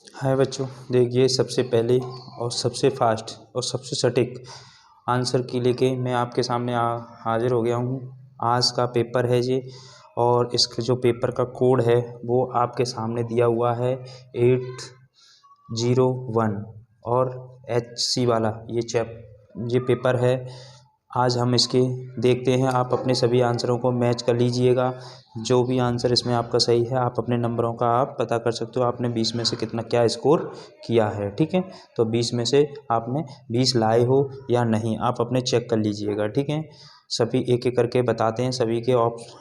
हाय बच्चों, देखिए सबसे पहले और सबसे फास्ट और सबसे सटीक आंसर के लेके मैं आपके सामने हाजिर हो गया हूँ। आज का पेपर है ये, और इसका जो पेपर का कोड है वो आपके सामने दिया हुआ है 801 और HC वाला ये पेपर है। आज हम इसके देखते हैं, आप अपने सभी आंसरों को मैच कर लीजिएगा। जो भी आंसर इसमें आपका सही है, आप अपने नंबरों का आप पता कर सकते हो आपने 20 में से कितना क्या स्कोर किया है। ठीक है, तो 20 में से आपने 20 लाए हो या नहीं, आप अपने चेक कर लीजिएगा। ठीक है, सभी एक एक करके बताते हैं सभी के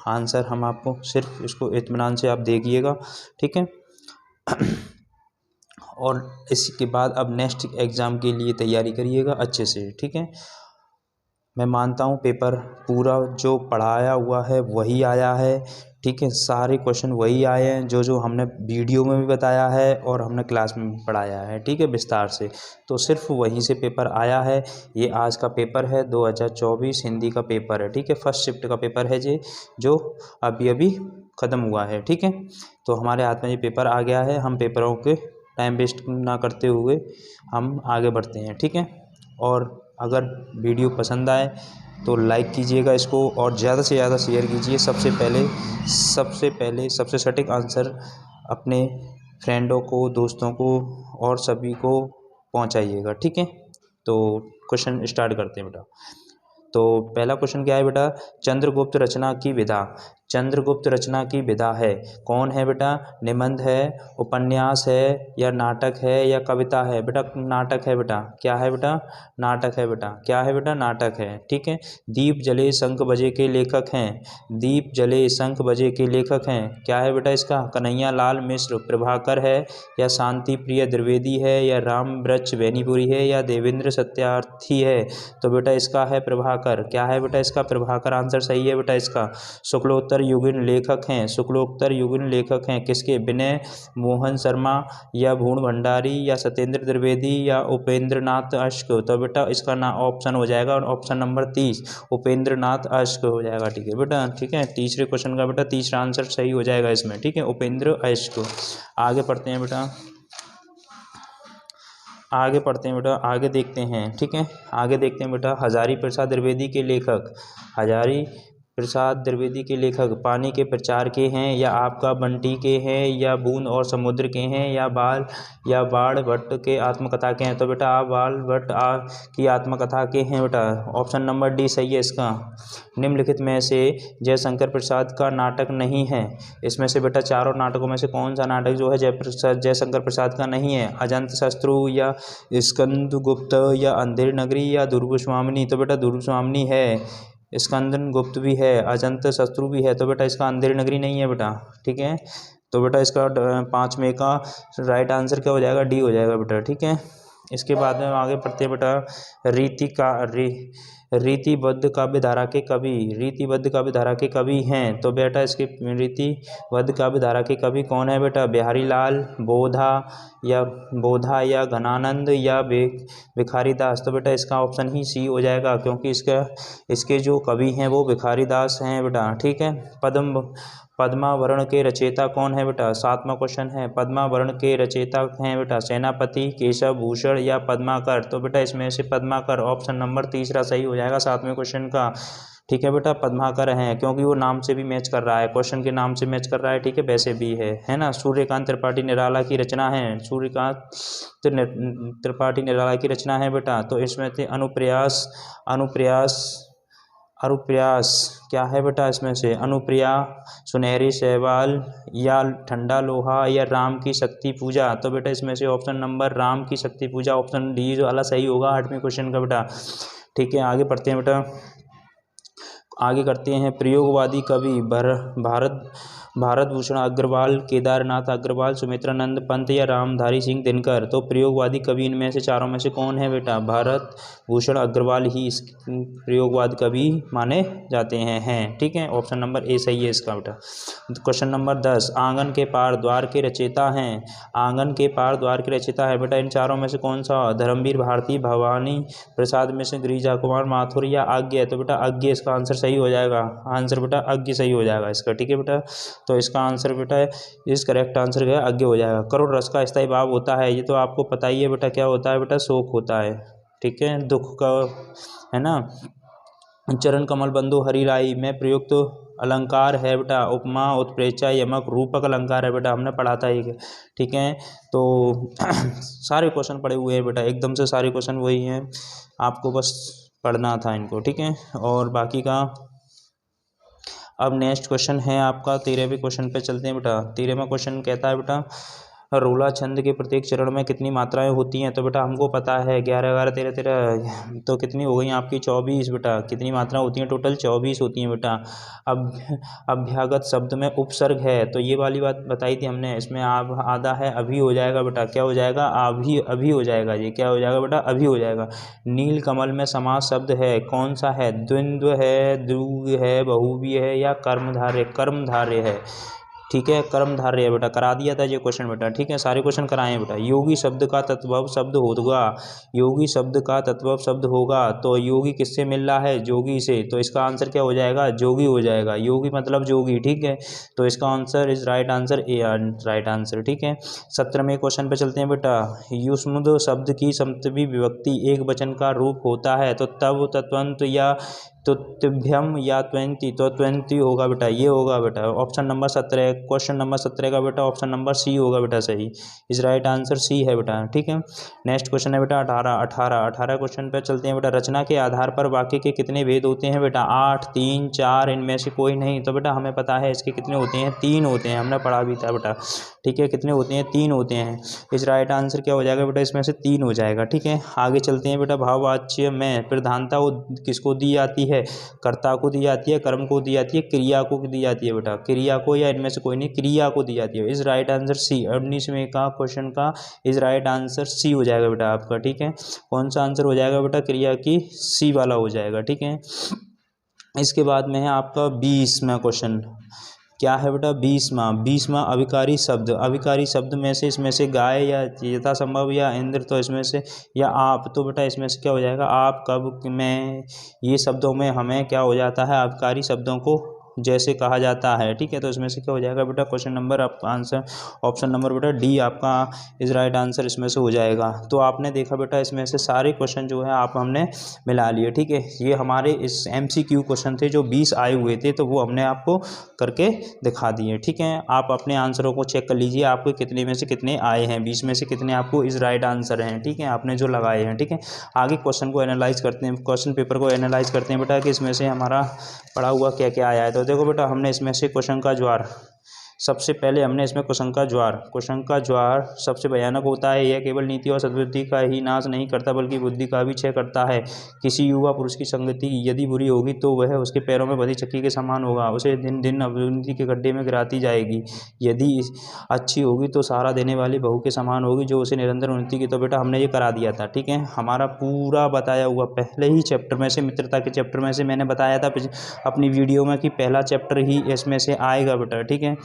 आंसर हम आपको, सिर्फ इसको इत्मीनान से आप देखिएगा। ठीक है और इसके बाद अब नेक्स्ट एग्ज़ाम के लिए तैयारी करिएगा अच्छे से। ठीक है, मैं मानता हूँ पेपर पूरा जो पढ़ाया हुआ है वही आया है। ठीक है, सारे क्वेश्चन वही आए हैं जो हमने वीडियो में भी बताया है और हमने क्लास में भी पढ़ाया है। ठीक है, विस्तार से, तो सिर्फ वहीं से पेपर आया है। ये आज का पेपर है 2024 हिंदी का पेपर है। ठीक है, फर्स्ट शिफ्ट का पेपर है ये, जो अभी अभी ख़त्म हुआ है। ठीक है, तो हमारे हाथ में ये पेपर आ गया है। हम पेपरों के टाइम वेस्ट ना करते हुए हम आगे बढ़ते हैं। ठीक है, और अगर वीडियो पसंद आए तो लाइक कीजिएगा इसको और ज़्यादा से ज़्यादा शेयर कीजिए। सबसे पहले सबसे सटीक आंसर अपने फ्रेंडों को, दोस्तों को और सभी को पहुंचाइएगा। ठीक है, तो क्वेश्चन स्टार्ट करते हैं बेटा। तो पहला क्वेश्चन क्या है बेटा, चंद्रगुप्त रचना की विधा। चंद्रगुप्त रचना की विधा है, कौन है बेटा? निबंध है, उपन्यास है, या नाटक है, या कविता है? बेटा नाटक है बेटा। क्या है बेटा? नाटक है बेटा। क्या है बेटा? नाटक है। ठीक है, दीप जले शंख बजे के लेखक हैं। दीप जले शंख बजे के लेखक हैं, क्या है बेटा इसका? कन्हैया लाल मिश्र। प्रभाकर है, या शांति प्रिय द्विवेदी है, या राम वृक्ष बेनीपुरी है, या देवेंद्र सत्यार्थी है? तो बेटा इसका है प्रभाकर। क्या है बेटा इसका? प्रभाकर आंसर सही है बेटा इसका। शुक्लोत्तर युगीन लेखक हैं। शुक्लोत्तर युगीन लेखक हैं किसके? विनय मोहन शर्मा, या भूण भंडारी, या सत्येंद्र द्विवेदी, या उपेंद्र नाथ अश्क? तो बेटा इसका ना ऑप्शन हो जाएगा ऑप्शन नंबर 30, उपेंद्र नाथ अश्क हो जाएगा। ठीक है बेटा। ठीक है, तीसरे क्वेश्चन का बेटा तीसरा आंसर सही हो जाएगा इसमें। ठीक है, उपेंद्र अश्क। आगे पढ़ते हैं बेटा, आगे देखते हैं। ठीक है, आगे देखते हैं बेटा। हजारी प्रसाद द्विवेदी के लेखक, हजारी प्रसाद द्विवेदी के लेखक पानी के प्रचार के हैं, या आपका बंटी के हैं, या बूंद और समुद्र के हैं, या बाण भट्ट के आत्मकथा के हैं? तो बेटा आप बाण भट्ट की आत्मकथा के हैं बेटा। ऑप्शन नंबर डी सही है इसका। निम्नलिखित में से जयशंकर प्रसाद का नाटक नहीं है। इसमें से बेटा चारों नाटकों में से कौन सा नाटक जो है जयशंकर प्रसाद का नहीं है? अजंत शत्रु, या स्कंदगुप्त, या अंधेरी नगरी, या दुर्गस्वामिनी? तो बेटा दुर्गस्वामिनी है। स्कंदन गुप्त भी है, अजंत शत्रु भी है, तो बेटा इसका अंधेरी नगरी नहीं है बेटा। ठीक है, तो बेटा इसका 5 में का राइट आंसर क्या हो जाएगा? डी हो जाएगा बेटा। ठीक है, इसके बाद में आगे पढ़ते हैं बेटा। रीतिबद्ध काव्य धारा के कवि, रीतिबद्ध काव्य धारा के कवि हैं, तो बेटा इसके रीतिबद्ध काव्य धारा के कवि कौन है बेटा? बिहारी लाल, बोधा, या घनानंद, या भिखारी दास? तो बेटा इसका ऑप्शन ही सी हो जाएगा, क्योंकि इसके जो कवि हैं वो भिखारी दास हैं बेटा। ठीक है, पद्मावरण के रचयिता कौन है बेटा? 7वां क्वेश्चन है, पद्मावरण के रचयिता हैं बेटा सेनापति, केशव भूषण, या पद्माकर? तो बेटा इसमें से पद्माकर, ऑप्शन नंबर तीसरा सही हो जाएगा 7वें क्वेश्चन का। ठीक है बेटा, पद्माकर हैं, क्योंकि वो नाम से भी मैच कर रहा है, क्वेश्चन के नाम से मैच कर रहा है। ठीक है, वैसे भी है ना। सूर्यकांत त्रिपाठी निराला की रचना है, सूर्यकांत त्रिपाठी निराला की रचना है बेटा। तो इसमें थे अनुप्रयास क्या है बेटा? इसमें से अनुप्रिया, सुनहरी शैवाल, या ठंडा लोहा, या राम की शक्ति पूजा? तो बेटा इसमें से ऑप्शन नंबर राम की शक्ति पूजा, ऑप्शन डी जो वाला सही होगा 8वें क्वेश्चन का बेटा। ठीक है, आगे पढ़ते हैं बेटा। आगे करते हैं, प्रयोगवादी कवि भारत भूषण अग्रवाल, केदारनाथ अग्रवाल, सुमित्रानंद पंत, या रामधारी सिंह दिनकर? तो प्रयोगवादी कवि इनमें से चारों में से कौन है बेटा? भारत भूषण अग्रवाल ही इस प्रयोगवादी कवि माने जाते हैं। ठीक है, ऑप्शन नंबर ए सही है इसका बेटा। क्वेश्चन नंबर 10, आंगन के पार द्वार के रचयिता हैं। आंगन के पार द्वार के रचयिता है बेटा इन चारों में से कौन सा? धर्मवीर भारती, भवानी प्रसाद मिश्र, गिरिजा कुमार माथुर, या आज्ञे? तो बेटा आज्ञे इसका आंसर सही हो जाएगा, आंसर बेटा अज्ञ सही हो जाएगा इसका, ठीक है बेटा। तो इसका आंसर बेटा इस करेक्ट आंसर क्या है, अज्ञ हो जाएगा। करुण रस का स्थायी भाव होता है, ये तो आपको पता ही है बेटा, क्या होता है बेटा, शोक होता है, ठीक है, दुख का, है ना। चरण कमल बंधु हरिराई में प्रयुक्त अलंकार है बेटा उपमा, उत्प्रेक्षा, यमक, रूपक अलंकार है बेटा, हमने पढ़ा था ये, ठीक है। तो सारे क्वेश्चन पढ़े हुए हैं बेटा, एकदम से सारे क्वेश्चन वही हैं, आपको बस पढ़ना था इनको, ठीक है। और बाकी का अब नेक्स्ट क्वेश्चन है आपका 13वें क्वेश्चन पे चलते हैं बेटा। 13वां क्वेश्चन कहता है बेटा रोला छंद के प्रत्येक चरण में कितनी मात्राएं होती हैं। तो बेटा हमको पता है 11 11 13 13 तो कितनी हो गई आपकी 24 बेटा, कितनी मात्रा होती हैं टोटल 24 होती हैं बेटा। अब अभ्यागत शब्द में उपसर्ग है, तो ये वाली बात बताई थी हमने, इसमें आप आधा है अभी हो जाएगा बेटा, क्या हो जाएगा, अभी हो जाएगा, ये क्या हो जाएगा बेटा, अभी हो जाएगा। नील कमल में समास शब्द है, कौन सा है, द्वंद्व है, द्विगु है, बहुव्रीहि है या कर्मधारय, कर्मधारय है, ठीक है, कर्मधारय है बेटा, करा दिया था ये क्वेश्चन बेटा, ठीक है, सारे क्वेश्चन कराए हैं बेटा। योगी शब्द का तत्भव शब्द होगा, योगी शब्द का तत्भव शब्द होगा, तो योगी किससे मिल रहा है, जोगी से, तो इसका आंसर क्या हो जाएगा, जोगी हो जाएगा, योगी मतलब जोगी, ठीक है। तो इसका answer is right answer A, right answer, ठीक है। 17वें क्वेश्चन पे चलते हैं बेटा। युष्मद शब्द की सप्तमी विभक्ति एक वचन का रूप होता है, तो तब, तत्वंत या तुभ्यम या त्वंती, तो त्वंती होगा बेटा, ये होगा बेटा ऑप्शन नंबर 17, क्वेश्चन नंबर 17 का बेटा ऑप्शन नंबर सी होगा बेटा, सही, इस राइट आंसर सी है बेटा, ठीक है। नेक्स्ट क्वेश्चन है बेटा 18 क्वेश्चन पे चलते हैं बेटा। रचना के आधार पर वाक्य के कितने भेद होते हैं बेटा, 8, 3, 4, इनमें से कोई नहीं, तो बेटा हमें पता है इसके कितने होते हैं, 3 होते हैं, हमने पढ़ा भी था बेटा, ठीक है, कितने होते हैं, 3 होते हैं, इस राइट आंसर क्या हो जाएगा बेटा, इसमें से 3 हो जाएगा, ठीक है। आगे चलते हैं बेटा। भाववाच्य में प्रधानता किसको दी जाती है, कर्ता को दी जाती है, कर्म को दी जाती है, क्रिया को दी जाती है बेटा, क्रिया को, या इनमें से कोई नहीं, क्रिया को दी जाती है, इस राइट आंसर सी। 19वें का क्वेश्चन का इस राइट आंसर सी हो जाएगा बेटा आपका, ठीक है। कौन सा आंसर हो जाएगा बेटा, क्रिया की सी वाला हो जाएगा, ठीक है। इसके बाद में है आपका 20वां क्वेश्चन, क्या है बेटा, 20वां अभिकारी शब्द, अभिकारी शब्द में से इसमें से गाय या यथासंभव या इंद्र, तो इसमें से, या आप, तो बेटा इसमें से क्या हो जाएगा, आप, कब, में, ये शब्दों में हमें क्या हो जाता है, अभिकारी शब्दों को जैसे कहा जाता है, ठीक है। तो इसमें से क्या हो जाएगा बेटा, क्वेश्चन नंबर आपका आंसर ऑप्शन नंबर बेटा डी आपका इज राइट आंसर इसमें से हो जाएगा। तो आपने देखा बेटा इसमें से सारे क्वेश्चन जो है आप हमने मिला लिए, ठीक है। ये हमारे इस MCQ क्वेश्चन थे जो 20 आए हुए थे, तो वो हमने आपको करके दिखा दिए, ठीक है। आप अपने आंसरों को चेक कर लीजिए, आपको कितने में से कितने आए हैं, 20 में से कितने आपको इस राइट आंसर हैं, ठीक है, आपने जो लगाए हैं, ठीक है। आगे क्वेश्चन को एनालाइज करते हैं, क्वेश्चन पेपर को एनालाइज करते हैं बेटा कि इसमें से हमारा पढ़ा हुआ क्या क्या आया है। तो देखो बेटा हमने इसमें से क्वेश्चन का ज्वार, सबसे पहले हमने इसमें क्वेश्चन का ज्वार सबसे भयानक होता है, यह केवल नीति और सद्बुद्धि का ही नाश नहीं करता बल्कि बुद्धि का भी क्षय करता है। किसी युवा पुरुष की संगति यदि बुरी होगी तो वह उसके पैरों में बंधी चक्की के समान होगा, उसे दिन दिन अवनति के गड्ढे में गिराती जाएगी। यदि अच्छी होगी तो सहारा देने वाली बहू के समान होगी जो उसे निरंतर उन्नति की। तो बेटा हमने ये करा दिया था, ठीक है। हमारा पूरा बताया हुआ पहले ही चैप्टर में से, मित्रता के चैप्टर में से मैंने बताया था अपनी वीडियो में कि पहला चैप्टर ही इसमें से आएगा बेटा, ठीक है।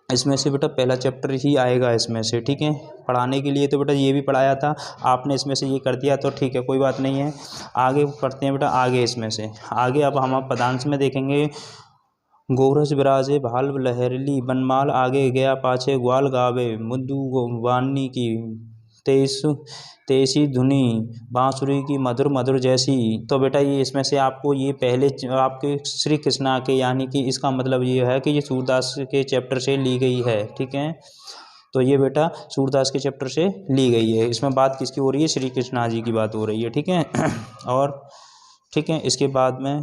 इसमें से बेटा पहला चैप्टर ही आएगा इसमें से, ठीक है। पढ़ाने के लिए तो बेटा ये भी पढ़ाया था, आपने इसमें से ये कर दिया तो ठीक है, कोई बात नहीं है। आगे पढ़ते हैं बेटा, आगे इसमें से आगे अब हम पदांश में देखेंगे। गोरस विराजे भाल लहरली बनमाल, आगे गया पाछे ग्वाल गावे मुद्दू वानी की तेसी धुनी बांसुरी की मधुर मधुर जैसी। तो बेटा ये इसमें से आपको ये पहले आपके श्री कृष्णा के, यानी कि इसका मतलब ये है कि ये सूरदास के चैप्टर से ली गई है, ठीक है। तो ये बेटा सूरदास के चैप्टर से ली गई है। इसमें बात किसकी हो रही है, श्री कृष्णा जी की बात हो रही है, ठीक है। और ठीक है, इसके बाद में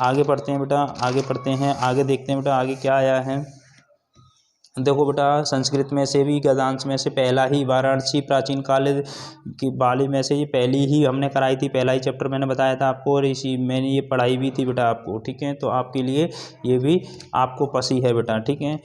आगे पढ़ते हैं बेटा, आगे पढ़ते हैं, आगे देखते हैं बेटा आगे क्या आया है। देखो बेटा संस्कृत में से भी गद्यांश में से पहला ही वाराणसी प्राचीन काल की बाली में से ये पहली ही हमने कराई थी, पहला ही चैप्टर मैंने बताया था आपको, और इसी मैंने ये पढ़ाई भी थी बेटा आपको, ठीक है। तो आपके लिए ये भी आपको पसी है बेटा, ठीक है।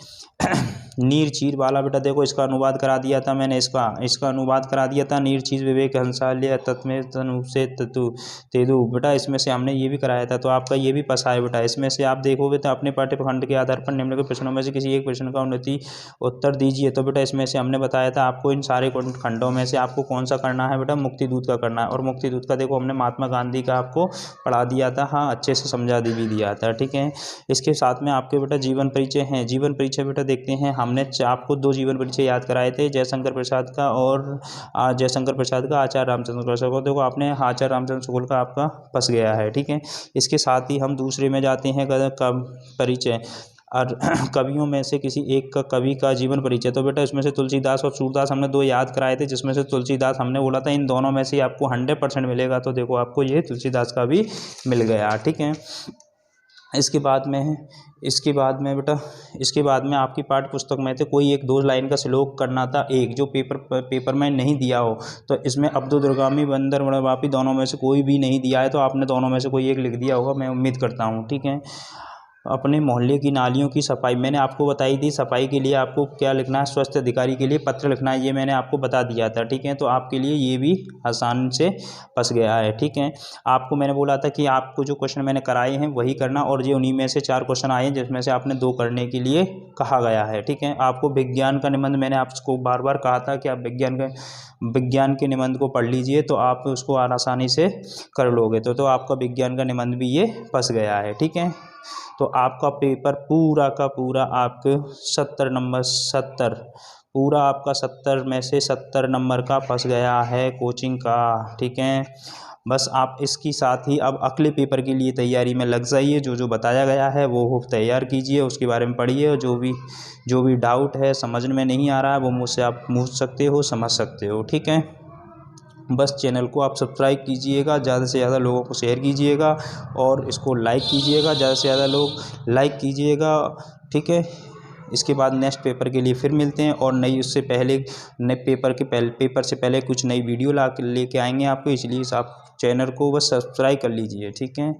नीर चीर वाला बेटा देखो इसका अनुवाद करा दिया था मैंने, इसका अनुवाद करा दिया था। नीर चीज विवेक हंसाल्य तत्मे तनु से ततु तेदु, बेटा इसमें से हमने ये भी कराया था, तो आपका ये भी पसा है बेटा। इसमें से आप देखोगे तो अपने पाठ्यखंड के आधार पर निम्नलिखित प्रश्नों में से किसी एक प्रश्न का उन्नति उत्तर दीजिए। तो बेटा इसमें से हमने बताया था आपको इन सारे खंडों में से आपको कौन सा करना है बेटा, मुक्ति दूत का करना है। और मुक्ति दूत का देखो हमने महात्मा गांधी का आपको पढ़ा दिया था, हाँ अच्छे से समझा भी दिया था, ठीक है। इसके साथ में आपके बेटा जीवन परिचय हैं। जीवन परिचय बेटा देखते हैं, हमने आपको 2 जीवन परिचय याद कराए थे, जयशंकर प्रसाद का और जयशंकर प्रसाद का आचार्य रामचंद्र प्रसाद को। देखो आपने आचार्य रामचंद्र शुक्ल का आपका फंस गया है, ठीक है। इसके साथ ही हम दूसरे में जाते हैं परिचय और कवियों में से किसी एक का कवि का जीवन परिचय। तो बेटा इसमें से तुलसीदास और सूरदास हमने 2 याद कराए थे, जिसमें से तुलसीदास हमने बोला था इन दोनों में से आपको 100% मिलेगा। तो देखो आपको ये तुलसीदास का भी मिल गया, ठीक है। इसके बाद में बेटा इसके बाद में आपकी पाठ्य पुस्तक में से कोई एक 2 लाइन का श्लोक करना था, एक जो पेपर में नहीं दिया हो। तो इसमें अब्दुर्गामी बंदर वापी दोनों में से कोई भी नहीं दिया है, तो आपने दोनों में से कोई एक लिख दिया होगा, मैं उम्मीद करता हूँ, ठीक है। अपने मोहल्ले की नालियों की सफाई मैंने आपको बताई थी, सफाई के लिए आपको क्या लिखना है, स्वास्थ्य अधिकारी के लिए पत्र लिखना है, ये मैंने आपको बता दिया था, ठीक है। तो आपके लिए ये भी आसान से फंस गया है, ठीक है। आपको मैंने बोला था कि आपको जो क्वेश्चन मैंने कराए हैं वही करना, और ये उन्हीं में से 4 क्वेश्चन आए हैं जिसमें से आपने 2 करने के लिए कहा गया है, ठीक है। आपको विज्ञान का निबंध मैंने आपको बार बार कहा था कि आप विज्ञान के निबंध को पढ़ लीजिए, तो आप उसको आसानी से कर लोगे। तो आपका विज्ञान का निबंध भी ये फंस गया है, ठीक है। तो आपका पेपर पूरा का पूरा आपके 70 पूरा आपका 70 में से 70 नंबर का फंस गया है कोचिंग का, ठीक है। बस आप इसके साथ ही अब अगले पेपर के लिए तैयारी में लग जाइए। जो बताया गया है वो तैयार कीजिए, उसके बारे में पढ़िए, और जो भी डाउट है समझ में नहीं आ रहा है वो मुझसे आप पूछ सकते हो, समझ सकते हो, ठीक है। बस चैनल को आप सब्सक्राइब कीजिएगा, ज़्यादा से ज़्यादा लोगों को शेयर कीजिएगा, और इसको लाइक कीजिएगा, ज़्यादा से ज़्यादा लोग लाइक कीजिएगा, ठीक है। इसके बाद नेक्स्ट पेपर के लिए फिर मिलते हैं, और उससे पहले नए पेपर से पहले कुछ नई वीडियो लेके आएंगे आपको, इसलिए आप चैनल को बस सब्सक्राइब कर लीजिए, ठीक है।